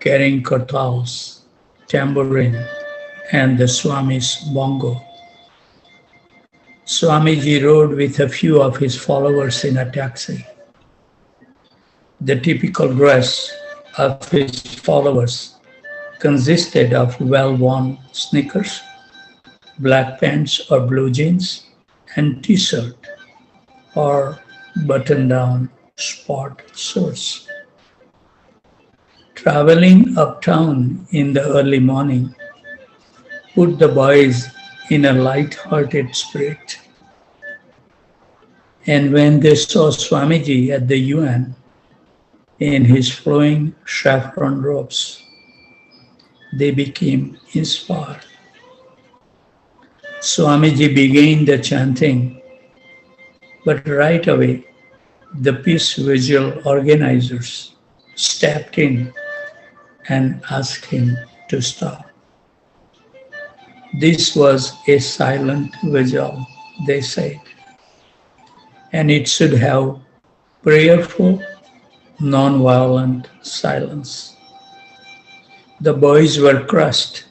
carrying kartals, tambourine, and the Swami's bongo. Swamiji rode with a few of his followers in a taxi. The typical dress of his followers consisted of well-worn sneakers, black pants or blue jeans, and t-shirt or button-down sport shorts. Traveling uptown in the early morning put the boys in a light-hearted spirit. And when they saw Swamiji at the UN in his flowing saffron robes, they became inspired. Swamiji began the chanting, but right away the peace vigil organizers stepped in and asked him to stop. This was a silent vigil, they said, and it should have prayerful, non-violent silence. The boys were crushed,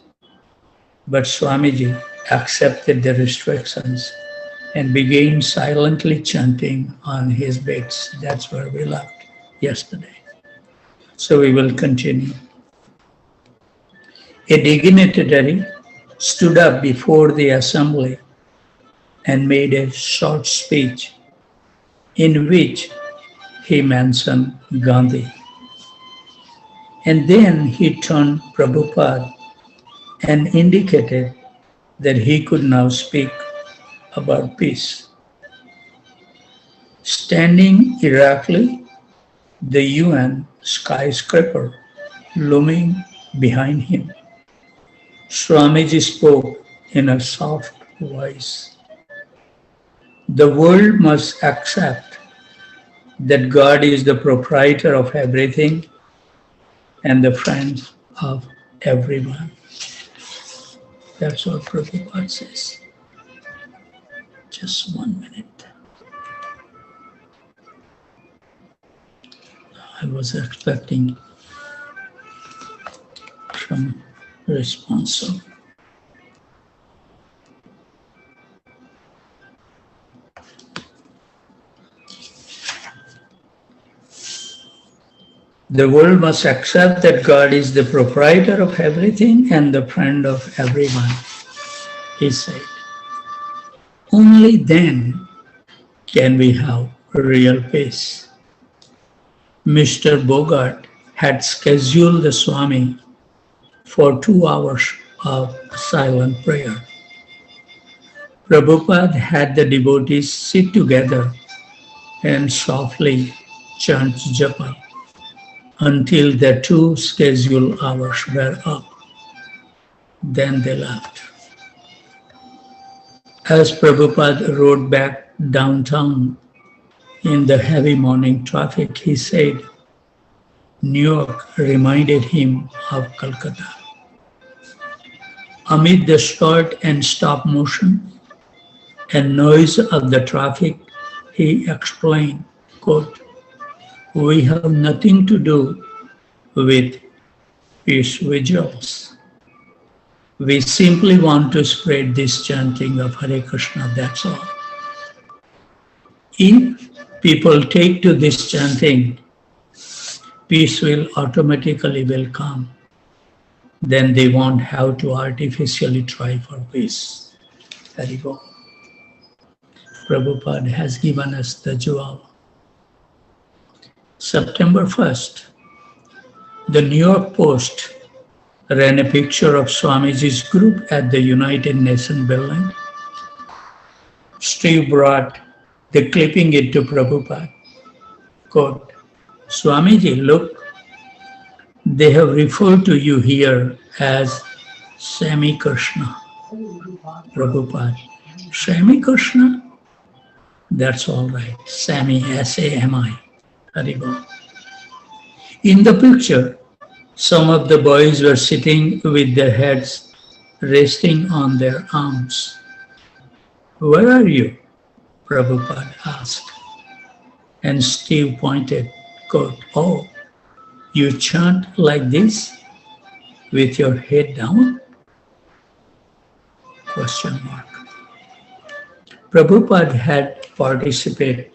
but Swamiji accepted the restrictions and began silently chanting on his beats. That's where we left yesterday. So we will continue. A dignitary stood up before the assembly and made a short speech in which he mentioned Gandhi. And then he turned Prabhupada and indicated that he could now speak about peace. Standing erectly, the UN skyscraper looming behind him, Swamiji spoke in a soft voice. The world must accept that God is the proprietor of everything and the friend of everyone. That's what Prabhupada says. Just 1 minute. I was expecting some response. The world must accept that God is the proprietor of everything and the friend of everyone, he said. Only then can we have real peace. Mr. Bogart had scheduled the Swami for 2 hours of silent prayer. Prabhupada had the devotees sit together and softly chant japa until the 2 scheduled hours were up. Then they left. As Prabhupada rode back downtown in the heavy morning traffic, he said, New York reminded him of Calcutta. Amid the start and stop motion and noise of the traffic, he explained, quote, we have nothing to do with peace vigils. We simply want to spread this chanting of Hare Krishna, that's all. If people take to this chanting, peace will automatically will come. Then they won't have to artificially try for peace. There you go. Prabhupada has given us the jewel. September 1st, the New York Post ran a picture of Swamiji's group at the United Nations building. Steve brought the clipping it to Prabhupada. Quote, Swamiji, look, they have referred to you here as Sami Krishna. Prabhupada, Sami Krishna? That's all right. Sami, S-A-M-I. Haribo. In the picture, some of the boys were sitting with their heads resting on their arms. Where are you? Prabhupada asked. And Steve pointed, quote, oh, you chant like this? with your head down? Question mark. Prabhupada had participated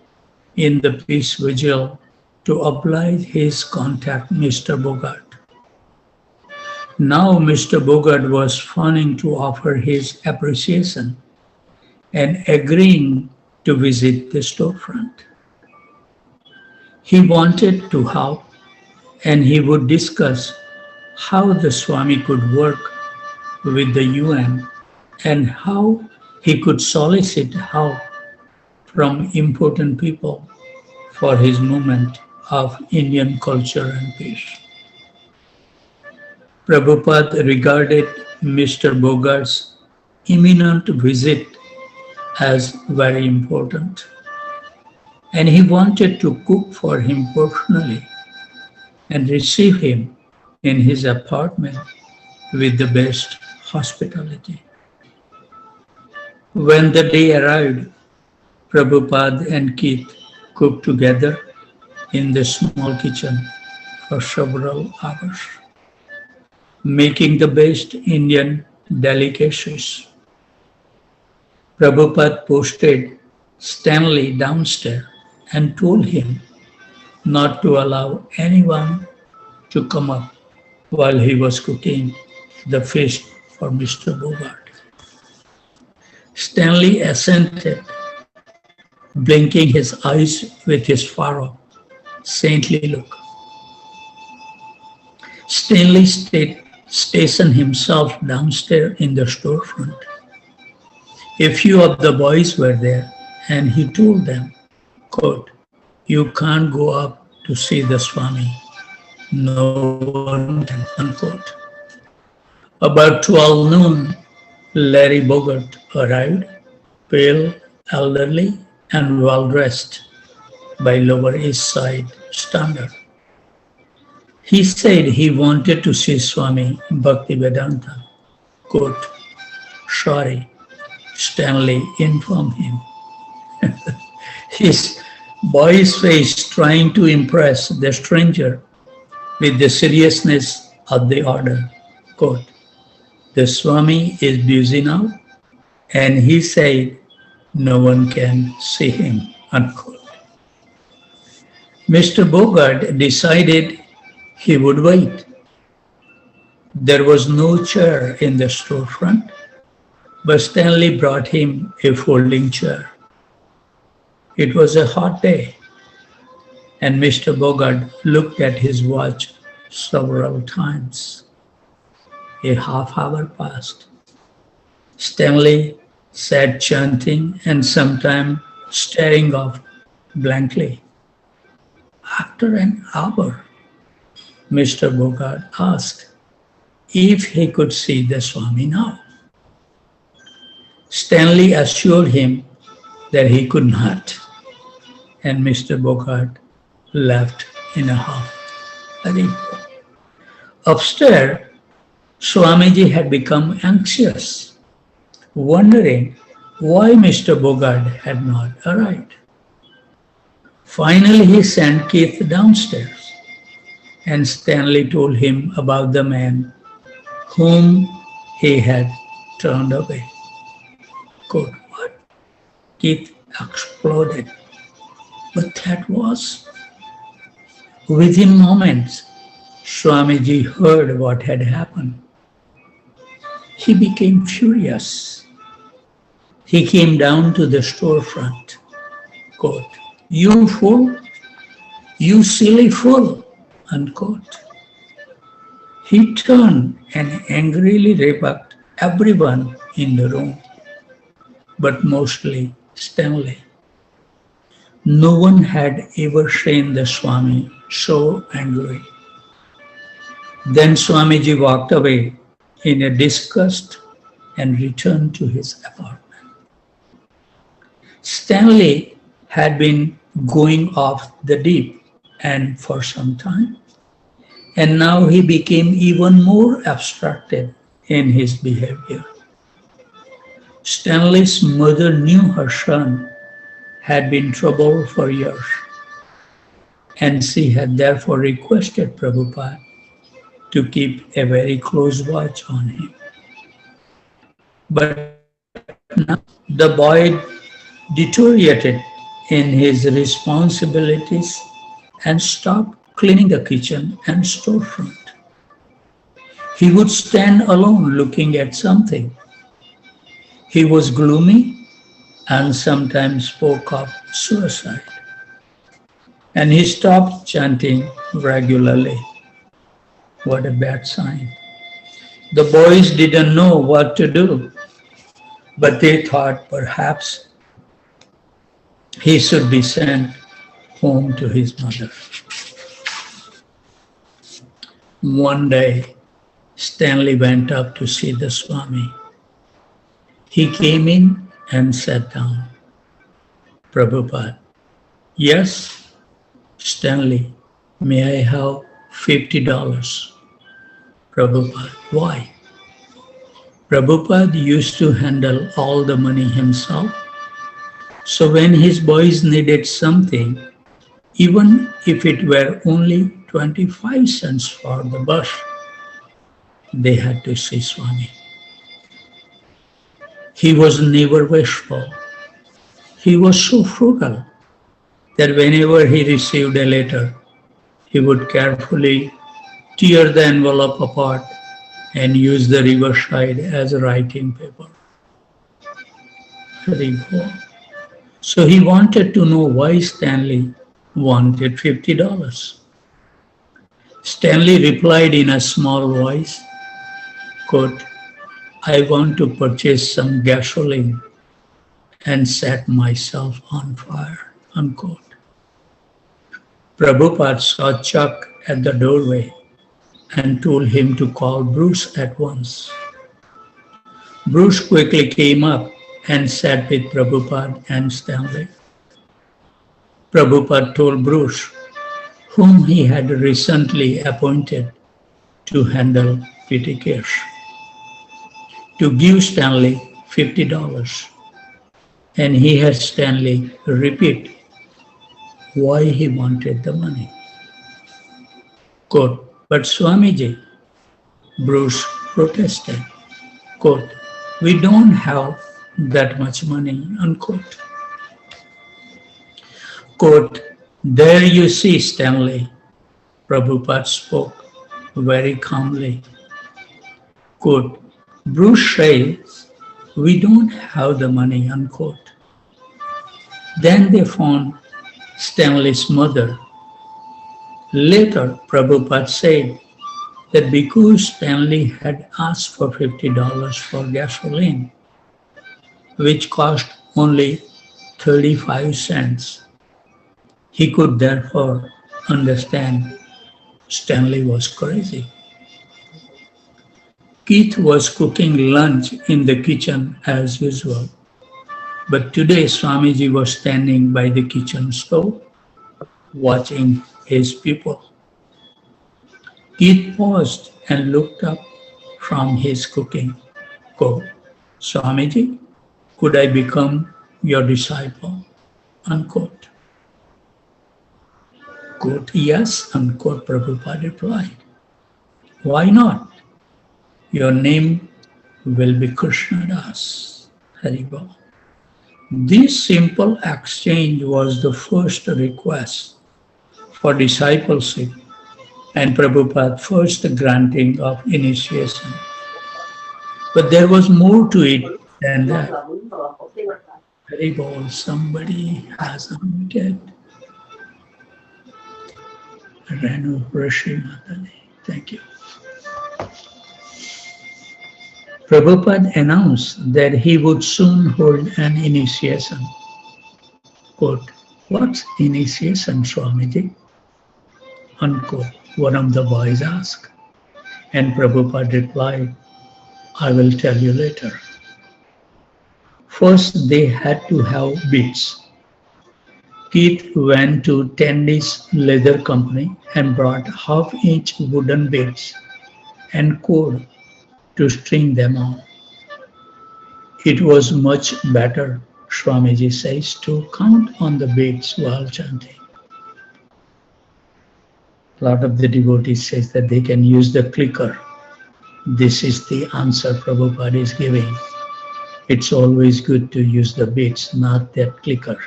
in the peace vigil to oblige his contact, Mr. Bogart. Now Mr. Bogart was fawning to offer his appreciation and agreeing to visit the storefront. He wanted to help and he would discuss how the Swami could work with the UN and how he could solicit help from important people for his movement of Indian culture and peace. Prabhupada regarded Mr. Bogart's imminent visit as very important, and he wanted to cook for him personally and receive him in his apartment with the best hospitality. When the day arrived, Prabhupada and Keith cooked together in the small kitchen for several hours, making the best Indian delicacies. Prabhupada posted Stanley downstairs and told him not to allow anyone to come up while he was cooking the feast for Mr. Bogart. Stanley assented, blinking his eyes with his furrow, saintly look. Stanley stationed himself downstairs in the storefront. A few of the boys were there, and he told them, quote, "You can't go up to see the Swami. No one can," unquote. About 12 noon, Larry Bogart arrived, pale, elderly, and well-dressed by Lower East Side standard. He said he wanted to see Swami Bhaktivedanta. Quote, "Sorry," Stanley informed him. His boyish face trying to impress the stranger with the seriousness of the order. Quote, "The Swami is busy now, and he said no one can see him," unquote. Mr. Bogart decided he would wait. There was no chair in the storefront, but Stanley brought him a folding chair. It was a hot day, and Mr. Bogart looked at his watch several times. A half hour passed. Stanley sat chanting and sometimes staring off blankly. After an hour, Mr. Bogart asked if he could see the Swami now. Stanley assured him that he could not, and Mr. Bogart left in a hurry. Upstairs, Swamiji had become anxious, wondering why Mr. Bogart had not arrived. Finally, he sent Keith downstairs, and Stanley told him about the man whom he had turned away. Quote, "What?" Keith exploded. But that was. Within moments, Swamiji heard what had happened. He became furious. He came down to the storefront. Quote, "You fool, you silly fool," unquote. He turned and angrily rebuked everyone in the room, but mostly Stanley. No one had ever seen the Swami so angry. Then Swamiji walked away in a disgust and returned to his apartment. Stanley had been going off the deep end for some time, and now he became even more abstracted in his behavior. Stanley's mother knew her son had been troubled for years, and she had therefore requested Prabhupada to keep a very close watch on him. But now the boy deteriorated in his responsibilities and stopped cleaning the kitchen and storefront. He would stand alone looking at something. He was gloomy and sometimes spoke of suicide. And he stopped chanting regularly. What a bad sign. The boys didn't know what to do, but they thought perhaps he should be sent home to his mother. One day, Stanley went up to see the Swami. He came in and sat down. Prabhupada, yes, Stanley, may I have $50? Prabhupada, why? Prabhupada used to handle all the money himself. So when his boys needed something, even if it were only 25 cents for the bus, they had to see Swami. He was never wasteful. He was so frugal that whenever he received a letter, he would carefully tear the envelope apart and use the reverse side as writing paper. So he wanted to know why Stanley wanted $50. Stanley replied in a small voice, quote, I want to purchase some gasoline and set myself on fire, unquote. Prabhupada saw Chuck at the doorway and told him to call Bruce at once. Bruce quickly came up and sat with Prabhupada and Stanley. Prabhupada told Bruce, whom he had recently appointed to handle petty cash, to give Stanley $50, and he had Stanley repeat why he wanted the money. Quote, but Swamiji, Bruce protested, quote, we don't have that much money, unquote. Quote, there you see, Stanley, Prabhupada spoke very calmly. Quote, Bruce says, we don't have the money, unquote. Then they found Stanley's mother. Later, Prabhupada said that because Stanley had asked for $50 for gasoline, which cost only 35 cents, he could therefore understand Stanley was crazy. Keith was cooking lunch in the kitchen as usual, but today Swamiji was standing by the kitchen stove, watching his people. Keith paused and looked up from his cooking. Quote, Swamiji, could I become your disciple? Unquote. Quote, yes, unquote, Prabhupada replied. Why not? Your name will be Krishnadas. Haribol. This simple exchange was the first request for discipleship and Prabhupada's first granting of initiation. But there was more to it than that. Haribol, somebody has unmuted. Renu Rishi Matani. Thank you. Prabhupada announced that he would soon hold an initiation. Quote, what's initiation, Swamiji? Unquote, one of the boys asked. And Prabhupada replied, I will tell you later. First, they had to have beads. Keith went to Tandy's leather company and brought half-inch wooden beads and cord to string them on. It was much better, Swamiji says, to count on the beads while chanting. A lot of the devotees says that they can use the clicker. This is the answer Prabhupada is giving. It's always good to use the beads, not that clicker.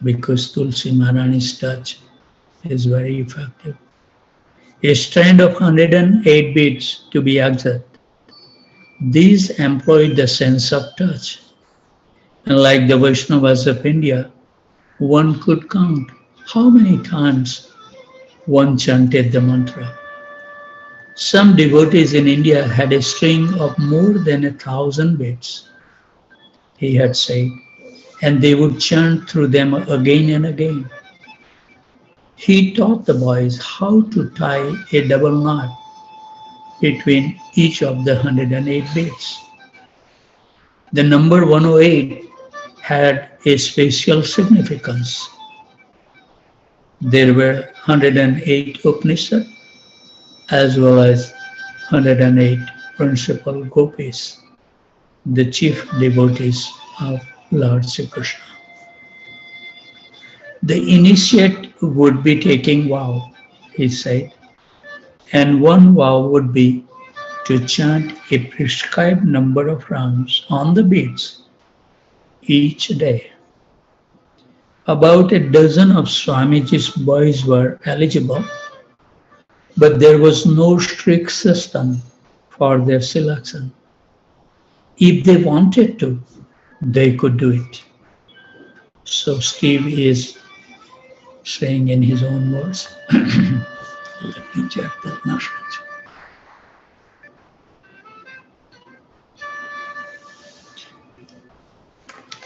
Because Tulsi Maharani's touch is very effective. A strand of 108 beads to be exact. These employed the sense of touch. And like the Vaishnavas of India, one could count how many times one chanted the mantra. Some devotees in India had a string of more than 1,000 beads, he had said, and they would chant through them again and again. He taught the boys how to tie a double knot between each of the 108 beads. The number 108 had a special significance. There were 108 Upanishads as well as 108 principal gopis, the chief devotees of Lord Sri Krishna. The initiate would be taking vow, he said, and one vow would be to chant a prescribed number of rounds on the beads each day. About a dozen of Swamiji's boys were eligible, but there was no strict system for their selection. If they wanted to, they could do it. So Steve is saying in his own words, let me check that message.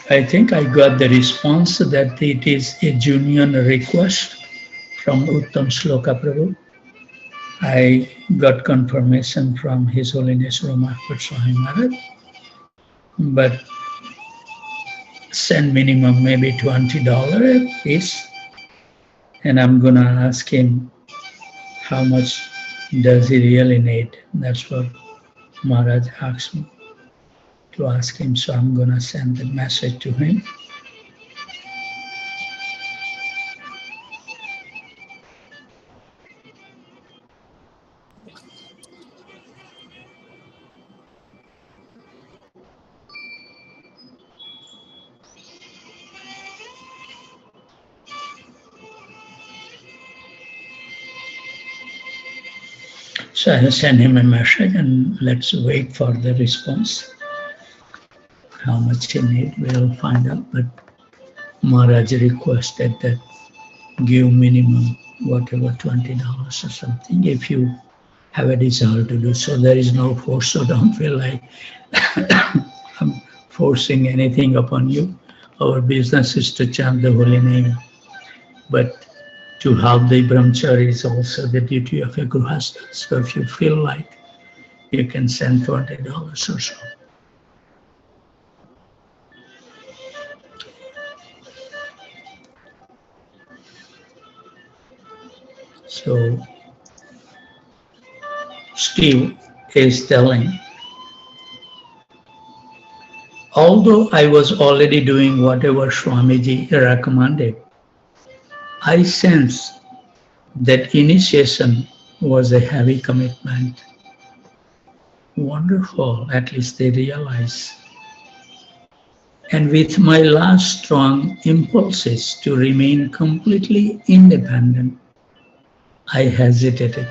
I think I got the response that it is a genuine request from Uttam Shloka Prabhu. I got confirmation from His Holiness Ramakut Swami Maharaj, but send minimum maybe $20 a piece, and I'm gonna ask him how much does he really need. That's what Maharaj asked me to ask him, so I'm gonna send the message to him. So I'll send him a message and let's wait for the response. How much he needs, we'll find out. But Maharaj requested that give minimum whatever $20 or something if you have a desire to do so. There is no force, so don't feel like I'm forcing anything upon you. Our business is to chant the holy name, but to help the brahmachari is also the duty of a grihastha. So if you feel like, you can send $20 or so. So Steve is telling, although I was already doing whatever Swamiji recommended, I sensed that initiation was a heavy commitment. Wonderful, at least they realize. And with my last strong impulses to remain completely independent, I hesitated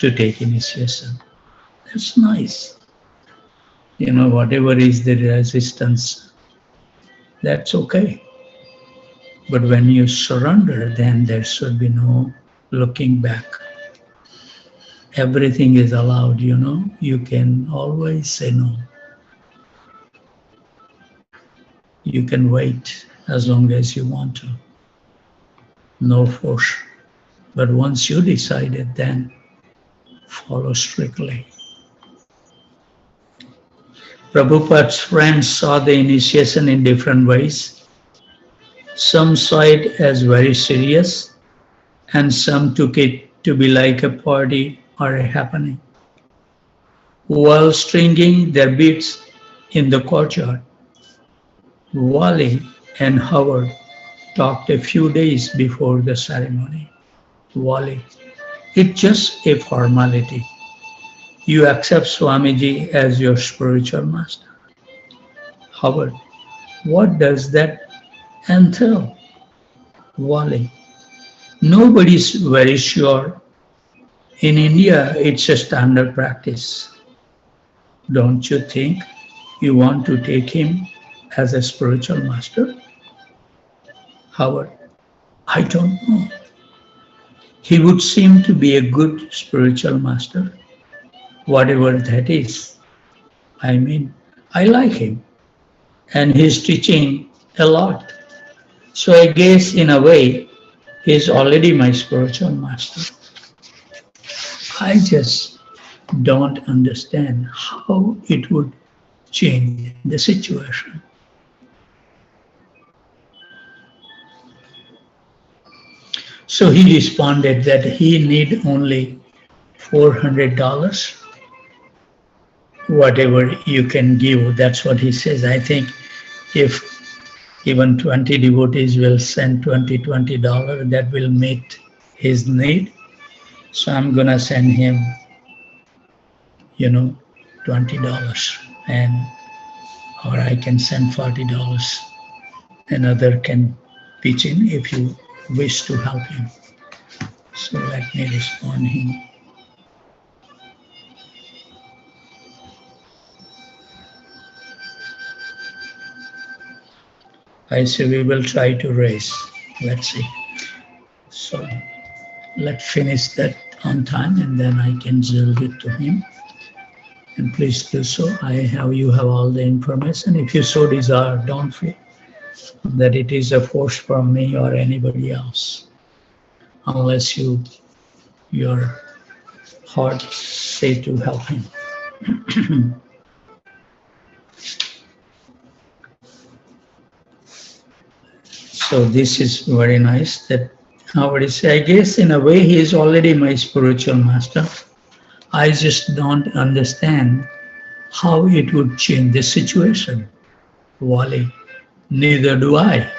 to take initiation. That's nice. You know, whatever is the resistance, that's okay. But when you surrender, then there should be no looking back. Everything is allowed, you know. You can always say no. You can wait as long as you want to. No force. But once you decided, then follow strictly. Prabhupada's friends saw the initiation in different ways. Some saw it as very serious, and some took it to be like a party or a happening. While stringing their beads in the courtyard, Wally and Howard talked a few days before the ceremony. Wally, it's just a formality. You accept Swamiji as your spiritual master. Howard, what does that entail? Wally, nobody's very sure. In India, it's a standard practice. Don't you think you want to take him as a spiritual master? Howard, I don't know. He would seem to be a good spiritual master, whatever that is. I mean, I like him, and he's teaching a lot. So I guess in a way, he's already my spiritual master. I just don't understand how it would change the situation. So he responded that he need only $400. Whatever you can give, that's what he says. I think if even 20 devotees will send $20, that will meet his need. So I'm gonna send him, $20, and or I can send $40. Another can pitch in if you wish to help him. So let me respond him. I say we will try to raise. Let's see. So let's finish that on time, and then I can send it to him. And please do so. You have all the information. If you so desire, don't feel that it is a force from me or anybody else, unless your heart say to help him. So this is very nice that nobody say, I guess in a way he is already my spiritual master. I just don't understand how it would change the situation. Wally, neither do I.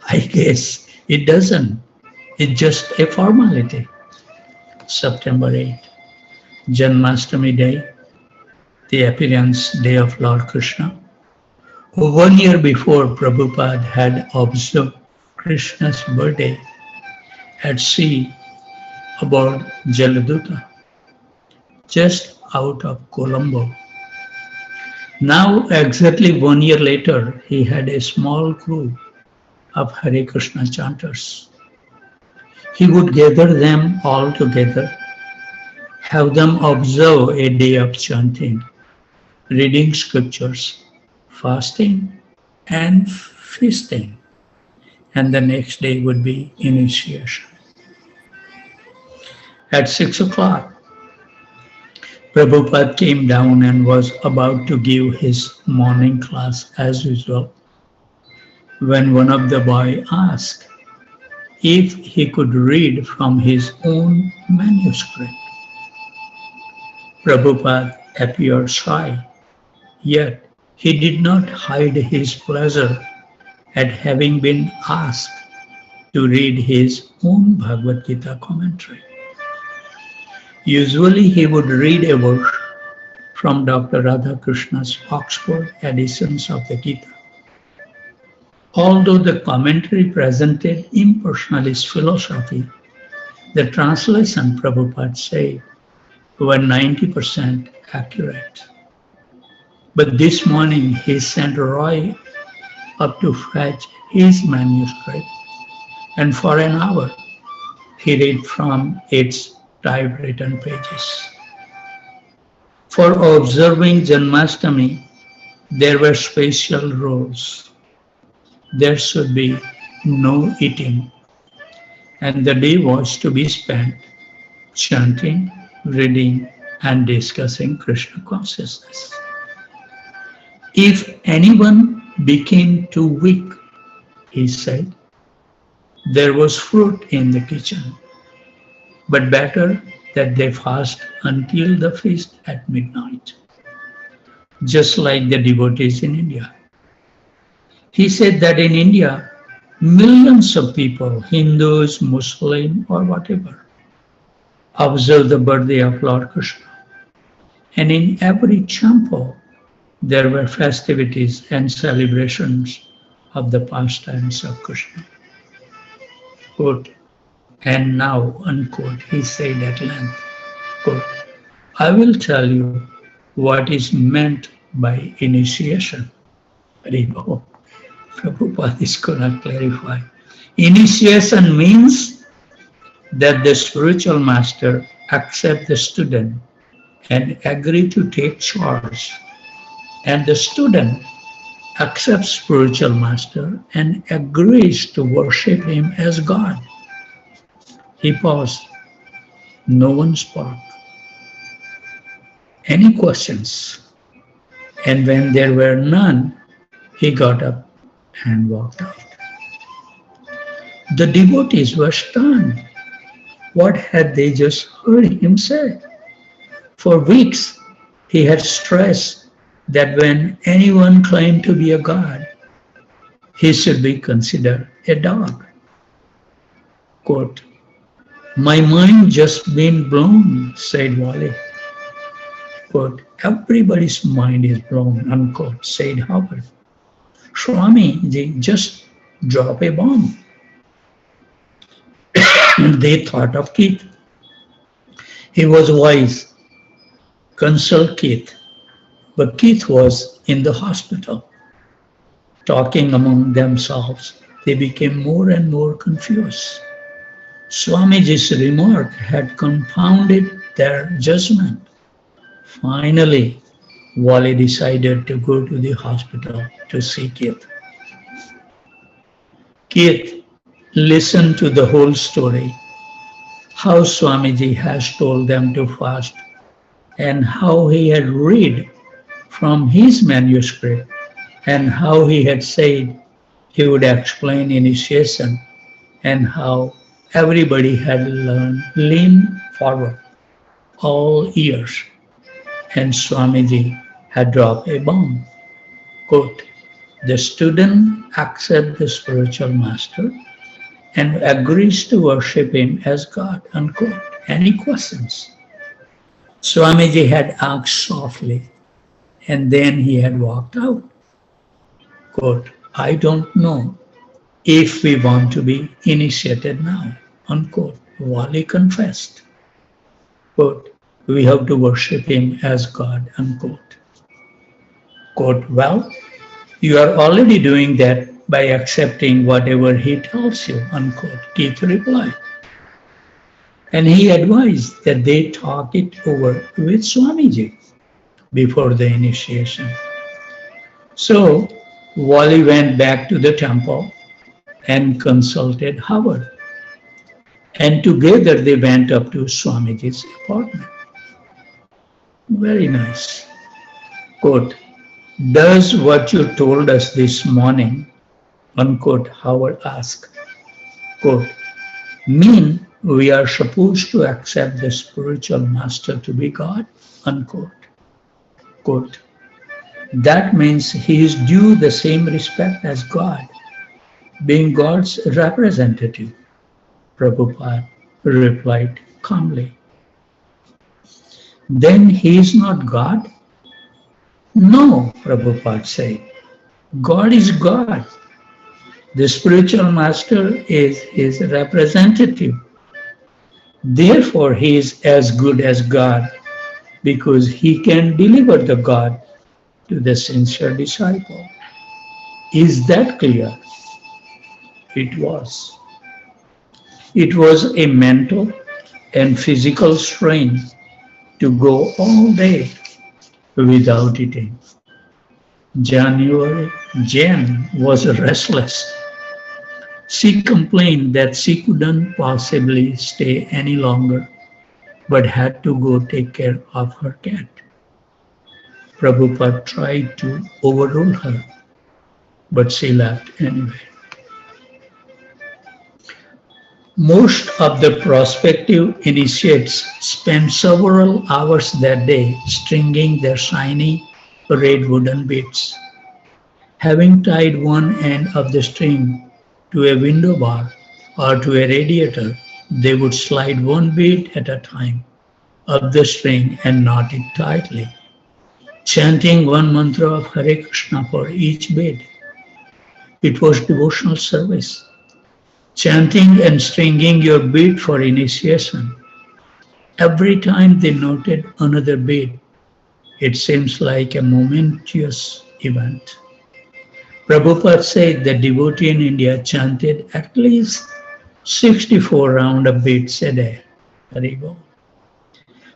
I guess it doesn't. It's just a formality. September 8th, Janmashtami Day, the appearance day of Lord Krishna. 1 year before, Prabhupada had observed Krishna's birthday at sea aboard Jaladuta, just out of Colombo. Now, exactly 1 year later, he had a small crew of Hare Krishna chanters. He would gather them all together, have them observe a day of chanting, reading scriptures, fasting, and feasting. And the next day would be initiation. At 6 o'clock, Prabhupada came down and was about to give his morning class as usual, when one of the boys asked if he could read from his own manuscript. Prabhupada appeared shy, yet he did not hide his pleasure at having been asked to read his own Bhagavad Gita commentary. Usually he would read a verse from Dr. Radhakrishna's Oxford editions of the Gita. Although the commentary presented impersonalist philosophy, the translation, Prabhupada said, were 90% accurate. But this morning he sent Roy up to fetch his manuscript, and for an hour he read from its typewritten pages. For observing Janmashtami, there were special rules. There should be no eating, and the day was to be spent chanting, reading, and discussing Krishna consciousness. If anyone became too weak, he said, there was fruit in the kitchen, but better that they fast until the feast at midnight, just like the devotees in India. He said that in India, millions of people, Hindus, Muslim, or whatever, observe the birthday of Lord Krishna. And in every temple, there were festivities and celebrations of the pastimes of Krishna. Quote, and now, unquote, he said at length, quote, I will tell you what is meant by initiation. Haribo. Prabhupada is going to clarify. Initiation means that the spiritual master accepts the student and agree to take charge, and the student accepts spiritual master and agrees to worship him as God. He paused. No one spoke. Any questions? And when there were none, he got up and walked out. The devotees were stunned. What had they just heard him say? For weeks, he had stressed that when anyone claimed to be a god, he should be considered a dog. Quote, my mind just been blown, said Wali. Quote, everybody's mind is blown, unquote, said Howard. Swamiji just dropped a bomb. They thought of Keith. He was wise. Consult Keith. But Keith was in the hospital. Talking among themselves, they became more and more confused. Swamiji's remark had confounded their judgment. Finally, Wali decided to go to the hospital to see Keith. Keith listened to the whole story, how Swamiji has told them to fast, and how he had read from his manuscript, and how he had said he would explain initiation, and how everybody had leaned forward all ears, and Swamiji had dropped a bomb. Quote, the student accepts the spiritual master and agrees to worship him as God, unquote. Any questions? Swamiji had asked softly, and then he had walked out. Quote, I don't know if we want to be initiated now, unquote. Wali confessed. Quote, we have to worship him as God, unquote. Quote, well, you are already doing that by accepting whatever he tells you, unquote. Keith replied. And he advised that they talk it over with Swamiji before the initiation. So Wali went back to the temple and consulted Howard. And together they went up to Swamiji's apartment. Very nice. Quote, does what you told us this morning, unquote, Howard asked, quote, mean we are supposed to accept the spiritual master to be God, unquote. Quote, that means he is due the same respect as God, being God's representative, Prabhupada replied calmly. Then he is not God? No, Prabhupada said. God is God. The spiritual master is his representative. Therefore, he is as good as God because he can deliver the God to the sincere disciple. Is that clear? It was. It was a mental and physical strain to go all day without eating. Jan was restless. She complained that she couldn't possibly stay any longer, but had to go take care of her cat. Prabhupada tried to overrule her, but she left anyway. Most of the prospective initiates spend several hours that day stringing their shiny red wooden beads. Having tied one end of the string to a window bar or to a radiator, They would slide one bead at a time up the string and knot it tightly, chanting one mantra of Hare Krishna for each bead. It was devotional service. Chanting and stringing your bead for initiation. Every time they noted another bead, it seems like a momentous event. Prabhupada said the devotee in India chanted at least 64 rounds of beads a day. Haribo.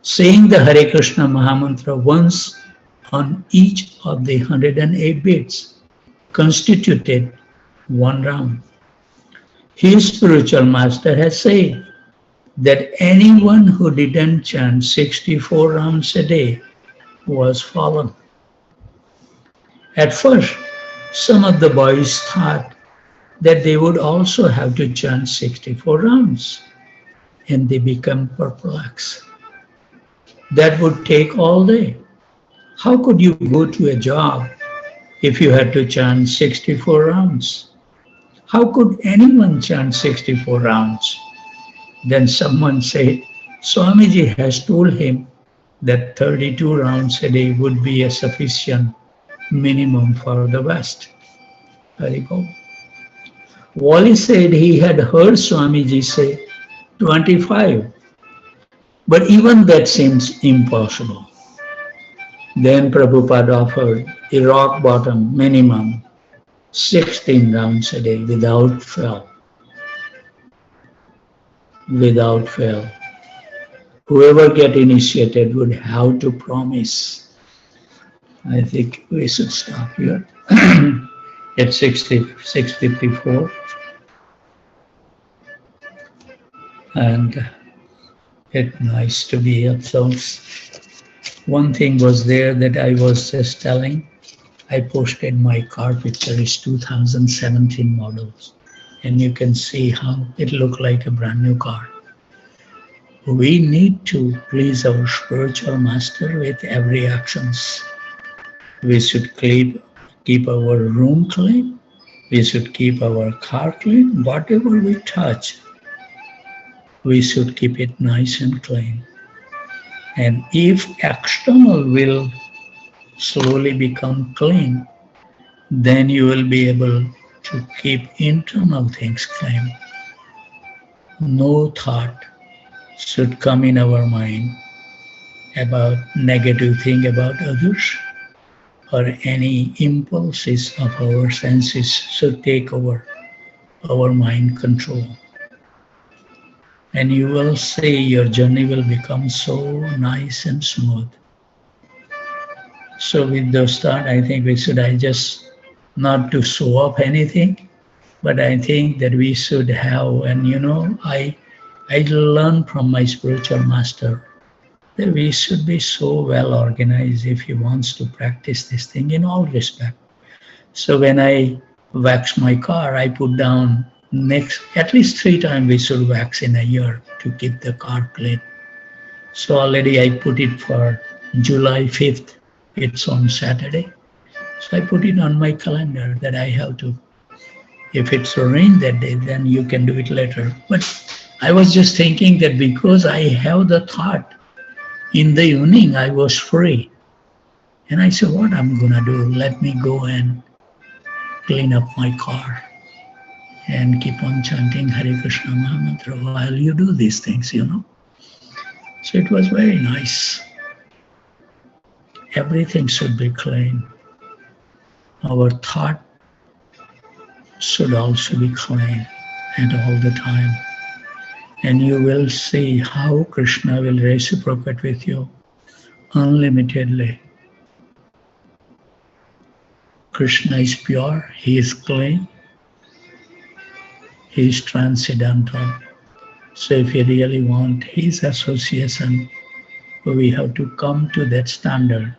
Saying the Hare Krishna Mahamantra once on each of the 108 beads constituted one round. His spiritual master has said that anyone who didn't chant 64 rounds a day was fallen. At first, some of the boys thought that they would also have to chant 64 rounds, and they became perplexed. That would take all day. How could you go to a job if you had to chant 64 rounds? How could anyone chant 64 rounds? Then someone said, Swamiji has told him that 32 rounds a day would be a sufficient minimum for the West. Haribol. Wally said he had heard Swamiji say 25, but even that seems impossible. Then Prabhupada offered a rock bottom minimum 16 rounds a day without fail. Without fail. Whoever get initiated would have to promise. I think we should stop here at 6:54. And it's nice to be here. So one thing was there that I was just telling. I posted my car picture is 2017 models, and you can see how it looked like a brand new car. We need to please our spiritual master with every actions. We should keep our room clean. We should keep our car clean. Whatever we touch, we should keep it nice and clean. And if external will slowly become clean, then you will be able to keep internal things clean. No thought should come in our mind about negative thing about others, or any impulses of our senses should take over our mind control. And you will see your journey will become so nice and smooth. So with those thoughts, I think we should, not to show off anything, but I think that we should have, and I learned from my spiritual master that we should be so well organized if he wants to practice this thing in all respect. So when I wax my car, I put down at least 3 times we should wax in a year to keep the car clean. So already I put it for July 5th. It's on Saturday. So I put it on my calendar that I have to. If it's rain that day, then you can do it later. But I was just thinking that because I have the thought, in the evening I was free. And I said, what I'm going to do? Let me go and clean up my car and keep on chanting Hare Krishna Mahamantra while you do these things, So it was very nice. Everything should be clean. Our thought should also be clean and all the time. And you will see how Krishna will reciprocate with you unlimitedly. Krishna is pure, he is clean, he is transcendental. So if you really want his association, we have to come to that standard,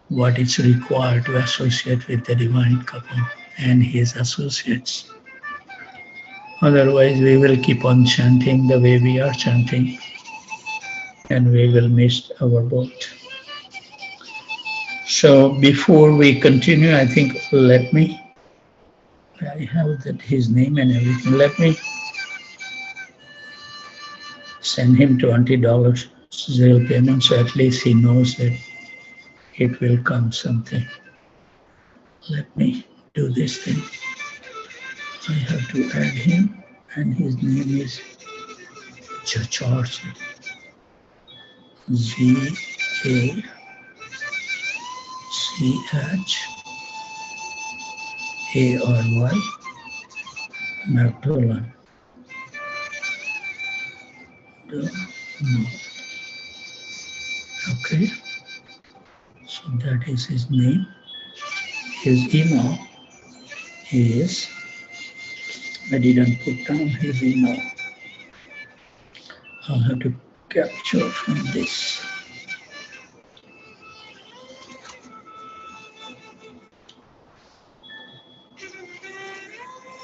what is required to associate with the divine couple and his associates. Otherwise, we will keep on chanting the way we are chanting, and we will miss our boat. So before we continue, I think I have his name and everything. Let me send him $20 Zelle payment, so at least he knows that it will come something. Let me do this thing. I have to add him, and his name is George. Zachary Magdalene. Okay, so that is his name. His email is, I didn't put down his email. I'll have to capture from this.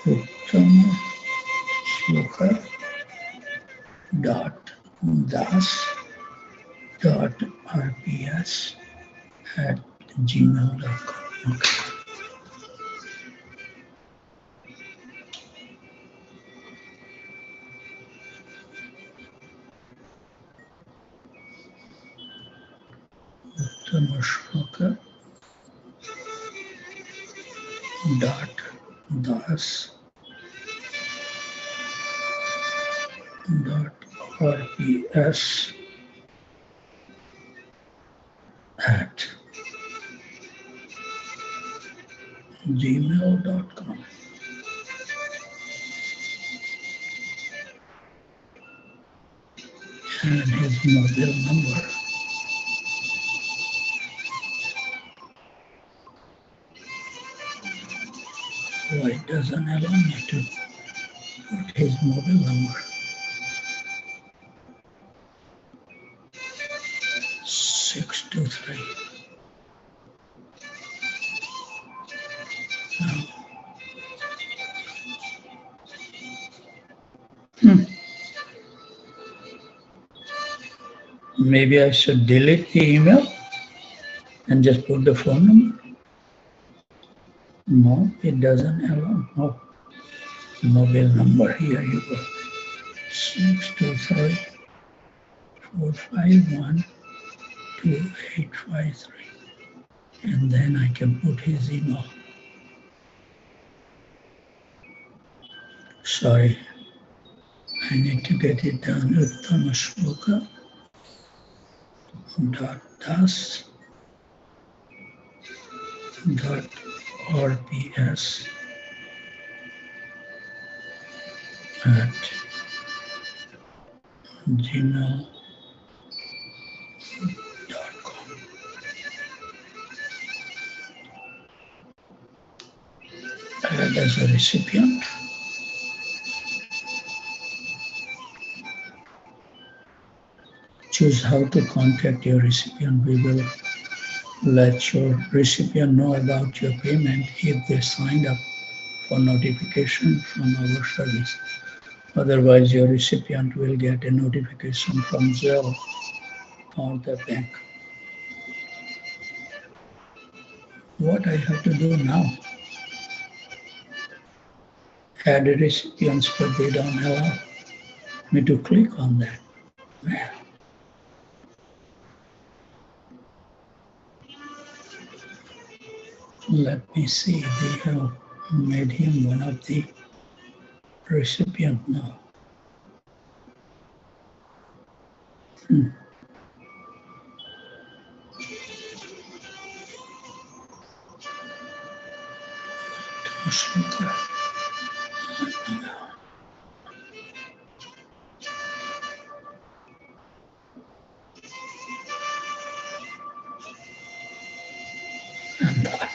uttamashloka.das.rps@gmail.com. Okay. uttamashloka.das@gmail.com. And his mobile number. Why it doesn't allow me to put his mobile number? 623. Maybe I should delete the email and just put the phone number. No, it doesn't allow. No. Mobile number, here you go. 623-451-2853. And then I can put his email. Sorry, I need to get it down. uttamashloka.rps@gmail.com. Add as a recipient. Choose how to contact your recipient. We will let your recipient know about your payment if they signed up for notification from our service. Otherwise, your recipient will get a notification from Zelle or the bank. What I have to do now? Add a recipients, but they don't allow me to click on that. Man. Let me see, they have made him one of the recipient now. I'm not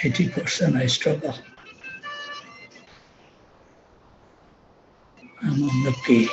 IT person, I struggle. I'm on the P.